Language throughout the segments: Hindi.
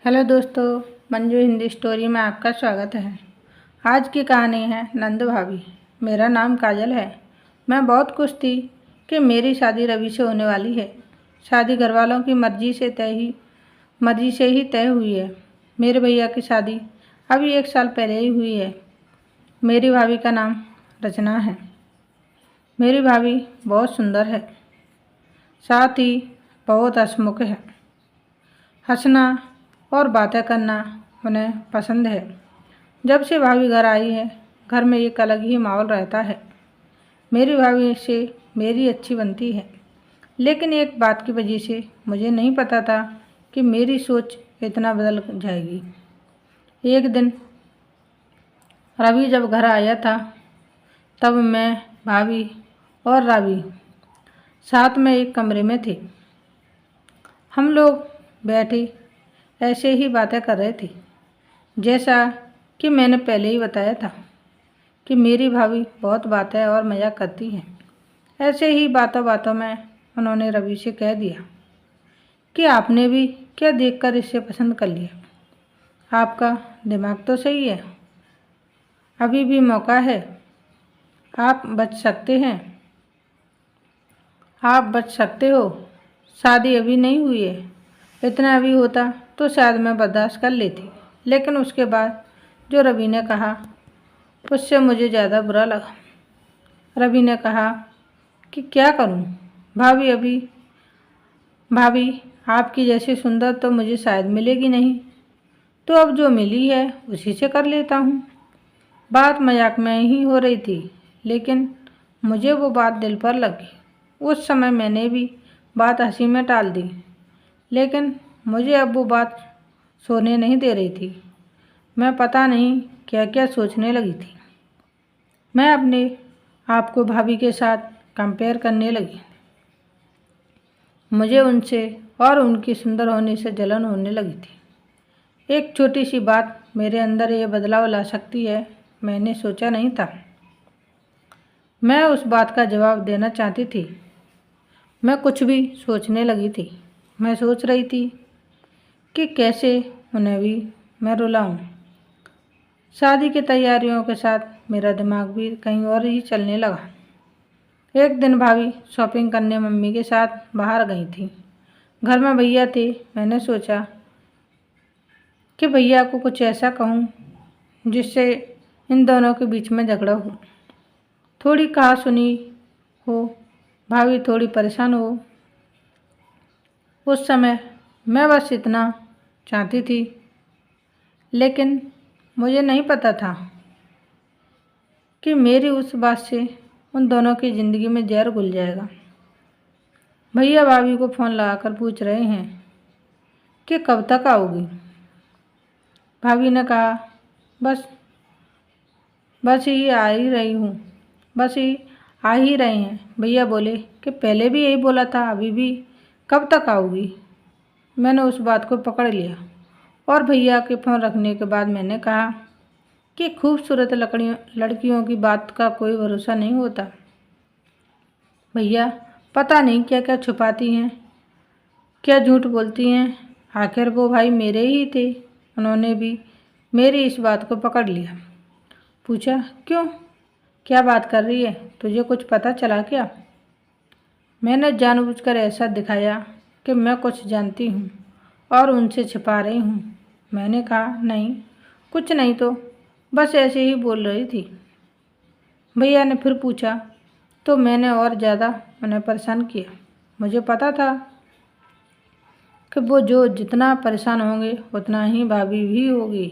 हेलो दोस्तों, मंजू हिंदी स्टोरी में आपका स्वागत है। आज की कहानी है नंद भाभी। मेरा नाम काजल है। मैं बहुत खुश थी कि मेरी शादी रवि से होने वाली है। शादी घर वालों की मर्जी से ही तय हुई है। मेरे भैया की शादी अभी 1 साल पहले ही हुई है। मेरी भाभी का नाम रचना है। मेरी भाभी बहुत सुंदर है, साथ ही बहुत हंसमुख है। हंसना और बातें करना उन्हें पसंद है। जब से भाभी घर आई है, घर में एक अलग ही माहौल रहता है। मेरी भाभी से मेरी अच्छी बनती है, लेकिन एक बात की वजह से मुझे नहीं पता था कि मेरी सोच इतना बदल जाएगी। एक दिन रवि जब घर आया था, तब मैं, भाभी और रावी साथ में एक कमरे में थे। हम लोग बैठे ऐसे ही बातें कर रहे थे। जैसा कि मैंने पहले ही बताया था कि मेरी भाभी बहुत बातें और मजाक करती हैं। ऐसे ही बातों बातों में उन्होंने रवि से कह दिया कि आपने भी क्या देखकर इसे पसंद कर लिया। आपका दिमाग तो सही है, अभी भी मौका है, आप बच सकते हैं। आप बच सकते हो। शादी अभी नहीं हुई है। इतना अभी होता तो शायद मैं बर्दाश्त कर लेती, लेकिन उसके बाद जो रवि ने कहा उससे मुझे ज़्यादा बुरा लगा। रवि ने कहा कि क्या करूं भाभी आपकी जैसी सुंदर तो मुझे शायद मिलेगी नहीं, तो अब जो मिली है उसी से कर लेता हूं। बात मजाक में ही हो रही थी, लेकिन मुझे वो बात दिल पर लगी। उस समय मैंने भी बात हंसी में टाल दी, लेकिन मुझे अब वो बात सोने नहीं दे रही थी। मैं पता नहीं क्या क्या सोचने लगी थी। मैं अपने आप को भाभी के साथ कंपेयर करने लगी। मुझे उनसे और उनकी सुंदर होने से जलन होने लगी थी। एक छोटी सी बात मेरे अंदर ये बदलाव ला सकती है, मैंने सोचा नहीं था। मैं उस बात का जवाब देना चाहती थी। मैं कुछ भी सोचने लगी थी। मैं सोच रही थी कि कैसे उन्हें भी मैं रुलाऊं। शादी की तैयारियों के साथ मेरा दिमाग भी कहीं और ही चलने लगा। एक दिन भाभी शॉपिंग करने मम्मी के साथ बाहर गई थी। घर में भैया थे। मैंने सोचा कि भैया को कुछ ऐसा कहूँ जिससे इन दोनों के बीच में झगड़ा हो, थोड़ी कहा सुनी हो, भाभी थोड़ी परेशान हो। उस समय मैं बस इतना चाहती थी, लेकिन मुझे नहीं पता था कि मेरी उस बात से उन दोनों की ज़िंदगी में जहर घुल जाएगा। भैया भाभी को फ़ोन लगाकर पूछ रहे हैं कि कब तक आओगी। भाभी ने कहा, बस बस ही आ ही रही हूँ बस ही आ ही रहे हैं। भैया बोले कि पहले भी यही बोला था, अभी भी कब तक आओगी। मैंने उस बात को पकड़ लिया और भैया के फ़ोन रखने के बाद मैंने कहा कि खूबसूरत लड़कियों की बात का कोई भरोसा नहीं होता। भैया पता नहीं क्या क्या छुपाती हैं, क्या झूठ बोलती हैं। आखिर वो भाई मेरे ही थे। उन्होंने भी मेरी इस बात को पकड़ लिया। पूछा, क्यों, क्या बात कर रही है, तुझे कुछ पता चला क्या। मैंने जानबूझकर ऐसा दिखाया कि मैं कुछ जानती हूँ और उनसे छिपा रही हूँ। मैंने कहा, नहीं, कुछ नहीं, तो बस ऐसे ही बोल रही थी। भैया ने फिर पूछा, तो मैंने और ज़्यादा उन्हें परेशान किया। मुझे पता था कि वो जो जितना परेशान होंगे उतना ही भाभी भी होगी।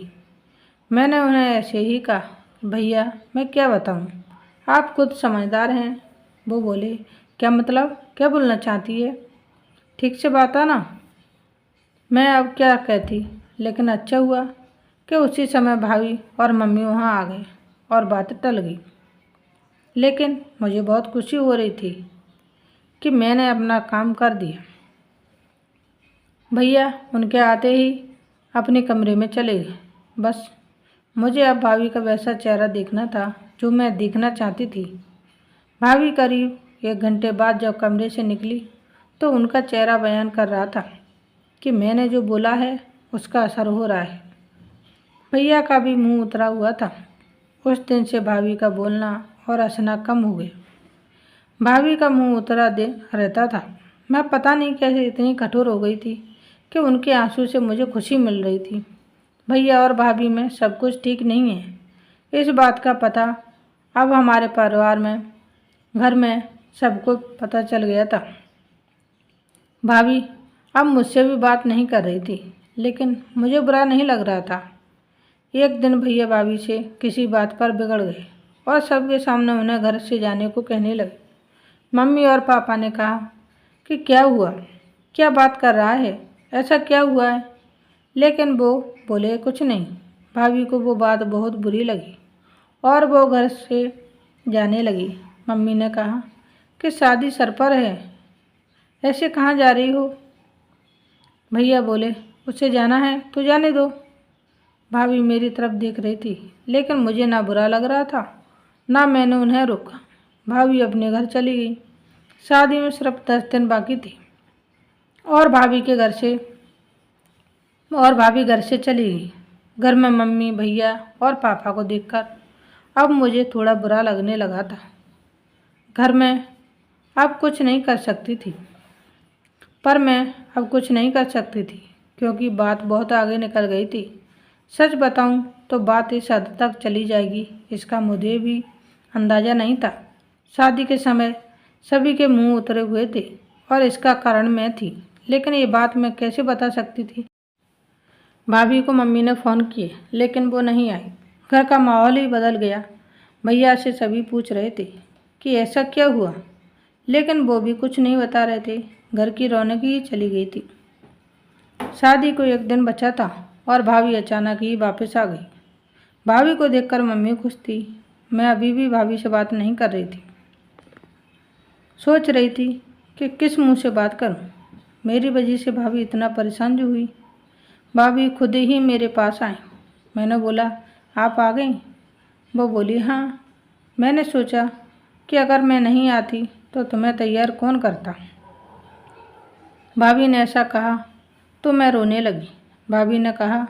मैंने उन्हें ऐसे ही कहा, भैया मैं क्या बताऊं, आप खुद समझदार हैं। वो बोले, क्या मतलब, क्या बोलना चाहती है, ठीक से बता ना। मैं अब क्या कहती, लेकिन अच्छा हुआ कि उसी समय भाभी और मम्मी वहाँ आ गए और बात टल गई। लेकिन मुझे बहुत खुशी हो रही थी कि मैंने अपना काम कर दिया। भैया उनके आते ही अपने कमरे में चले गए। बस मुझे अब भाभी का वैसा चेहरा देखना था जो मैं देखना चाहती थी। भाभी करीब 1 घंटे बाद जब कमरे से निकली तो उनका चेहरा बयान कर रहा था कि मैंने जो बोला है उसका असर हो रहा है। भैया का भी मुंह उतरा हुआ था। उस दिन से भाभी का बोलना और हंसना कम हो गया। भाभी का मुंह उतरा दे रहता था। मैं पता नहीं कैसे इतनी कठोर हो गई थी कि उनके आंसू से मुझे खुशी मिल रही थी। भैया और भाभी में सब कुछ ठीक नहीं है। इस बात का पता अब हमारे परिवार में, घर में सबको पता चल गया था। भाभी अब मुझसे भी बात नहीं कर रही थी, लेकिन मुझे बुरा नहीं लग रहा था। एक दिन भैया भाभी से किसी बात पर बिगड़ गए और सबके सामने उन्हें घर से जाने को कहने लगे। मम्मी और पापा ने कहा कि क्या हुआ, क्या बात कर रहा है, ऐसा क्या हुआ है, लेकिन वो बोले कुछ नहीं। भाभी को वो बात बहुत बुरी लगी और वो घर से जाने लगी। मम्मी ने कहा कि शादी सर पर है, ऐसे कहाँ जा रही हो। भैया बोले उसे जाना है तो जाने दो। भाभी मेरी तरफ देख रही थी, लेकिन मुझे ना बुरा लग रहा था, ना मैंने उन्हें रोका। भाभी अपने घर चली गई। शादी में सिर्फ 10 दिन बाकी थी और भाभी घर से चली गई। घर में मम्मी, भैया और पापा को देखकर अब मुझे थोड़ा बुरा लगने लगा था। घर में अब कुछ नहीं कर सकती थी, पर मैं अब कुछ नहीं कर सकती थी क्योंकि बात बहुत आगे निकल गई थी। सच बताऊं तो बात इस हद तक चली जाएगी इसका मुझे भी अंदाज़ा नहीं था। शादी के समय सभी के मुंह उतरे हुए थे और इसका कारण मैं थी, लेकिन ये बात मैं कैसे बता सकती थी। भाभी को मम्मी ने फ़ोन किए, लेकिन वो नहीं आई। घर का माहौल ही बदल गया। भैया से सभी पूछ रहे थे कि ऐसा क्या हुआ, लेकिन वो भी कुछ नहीं बता रहे थे। घर की रौनक ही चली गई थी। शादी को एक दिन बचा था और भाभी अचानक ही वापस आ गई। भाभी को देखकर मम्मी खुश थी। मैं अभी भी भाभी से बात नहीं कर रही थी। सोच रही थी कि किस मुंह से बात करूं। मेरी वजह से भाभी इतना परेशान जो हुई। भाभी खुद ही मेरे पास आई। मैंने बोला आप आ गई। वो बोली हाँ। मैंने सोचा कि अगर मैं नहीं आती तो तुम्हें तैयार कौन करता। भाभी ने ऐसा कहा तो मैं रोने लगी। भाभी ने कहा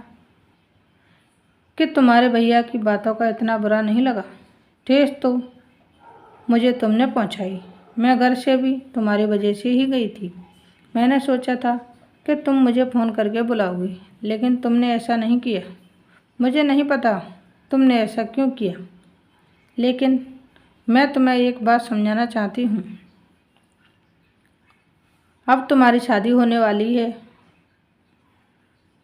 कि तुम्हारे भैया की बातों का इतना बुरा नहीं लगा। ठेस तो मुझे तुमने पहुंचाई। मैं घर से भी तुम्हारी वजह से ही गई थी। मैंने सोचा था कि तुम मुझे फ़ोन करके बुलाओगी, लेकिन तुमने ऐसा नहीं किया। मुझे नहीं पता तुमने ऐसा क्यों किया, लेकिन मैं तुम्हें एक बात समझाना चाहती हूँ। अब तुम्हारी शादी होने वाली है,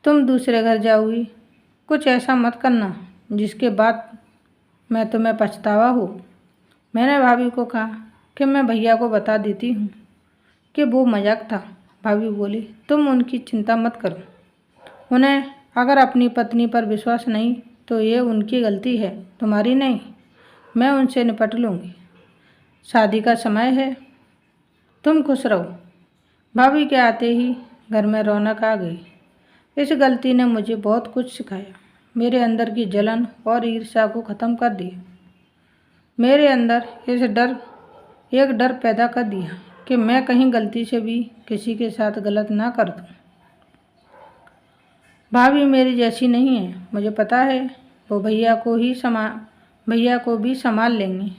तुम दूसरे घर जाओगी। कुछ ऐसा मत करना जिसके बाद मैं तुम्हें पछतावा हो। मैंने भाभी को कहा कि मैं भैया को बता देती हूँ कि वो मजाक था। भाभी बोली तुम उनकी चिंता मत करो। उन्हें अगर अपनी पत्नी पर विश्वास नहीं तो ये उनकी गलती है, तुम्हारी नहीं। मैं उनसे निपट लूँगी। शादी का समय है, तुम खुश रहो। भाभी के आते ही घर में रौनक आ गई। इस गलती ने मुझे बहुत कुछ सिखाया। मेरे अंदर की जलन और ईर्ष्या को ख़त्म कर दिया। मेरे अंदर एक डर पैदा कर दिया कि मैं कहीं गलती से भी किसी के साथ गलत ना कर दूं। भाभी मेरी जैसी नहीं है, मुझे पता है। वो भैया को भी संभाल लेंगी।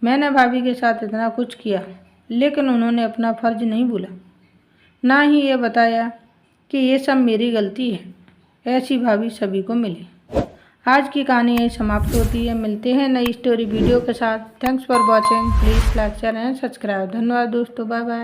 मैंने भाभी के साथ इतना कुछ किया, लेकिन उन्होंने अपना फ़र्ज नहीं भूला, ना ही ये बताया कि ये सब मेरी गलती है। ऐसी भाभी सभी को मिले। आज की कहानी यही समाप्त होती है। मिलते हैं नई स्टोरी वीडियो के साथ। Thanks for watching. Please like, share and subscribe. धन्यवाद दोस्तों। Bye bye.